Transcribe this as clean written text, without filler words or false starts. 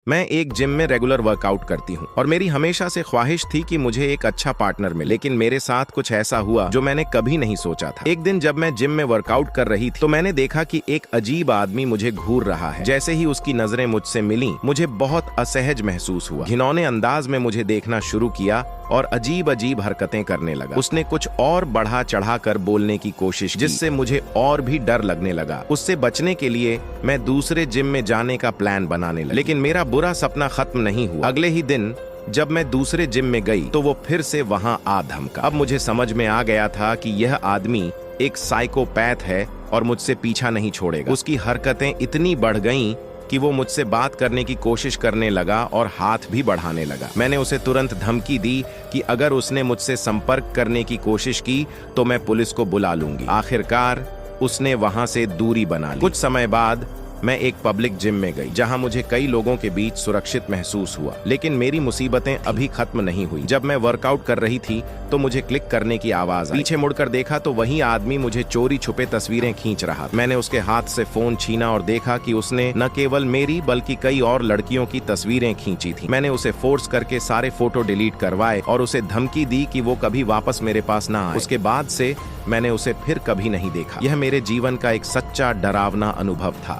मैं एक जिम में रेगुलर वर्कआउट करती हूँ और मेरी हमेशा से ख्वाहिश थी कि मुझे एक अच्छा पार्टनर मिले, लेकिन मेरे साथ कुछ ऐसा हुआ जो मैंने कभी नहीं सोचा था। एक दिन जब मैं जिम में वर्कआउट कर रही थी तो मैंने देखा कि एक अजीब आदमी मुझे घूर रहा है। जैसे ही उसकी नजरें मुझसे मिली, मुझे बहुत असहज महसूस हुआ। घिनौने अंदाज में मुझे देखना शुरू किया और अजीब अजीब हरकतें करने लगा। उसने कुछ और बढ़ा चढ़ा कर बोलने की कोशिश की, जिससे मुझे और भी डर लगने लगा। उससे बचने के लिए मैं दूसरे जिम में जाने का प्लान बनाने लगा, लेकिन मेरा बुरा सपना खत्म नहीं हुआ। अगले ही दिन जब मैं दूसरे जिम में गई तो वो फिर से वहां आ धमका। अब मुझे समझ में आ गया था कि यह आदमी एक साइकोपैथ है और मुझसे पीछा नहीं छोड़ेगा। उसकी हरकतें इतनी बढ़ गईं कि वो मुझसे बात करने की कोशिश करने लगा और हाथ भी बढ़ाने लगा। मैंने उसे तुरंत धमकी दी कि अगर उसने मुझसे संपर्क करने की कोशिश की तो मैं पुलिस को बुला लूंगी। आखिरकार उसने वहां से दूरी बना ली। कुछ समय बाद मैं एक पब्लिक जिम में गई, जहां मुझे कई लोगों के बीच सुरक्षित महसूस हुआ। लेकिन मेरी मुसीबतें अभी खत्म नहीं हुई। जब मैं वर्कआउट कर रही थी तो मुझे क्लिक करने की आवाज आई। पीछे मुड़कर देखा तो वही आदमी मुझे चोरी छुपे तस्वीरें खींच रहा। मैंने उसके हाथ से फोन छीना और देखा कि उसने न केवल मेरी बल्कि कई और लड़कियों की तस्वीरें खींची थी। मैंने उसे फोर्स करके सारे फोटो डिलीट करवाए और उसे धमकी दी कि वो कभी वापस मेरे पास ना आए। उसके बाद से मैंने उसे फिर कभी नहीं देखा। यह मेरे जीवन का एक सच्चा डरावना अनुभव था।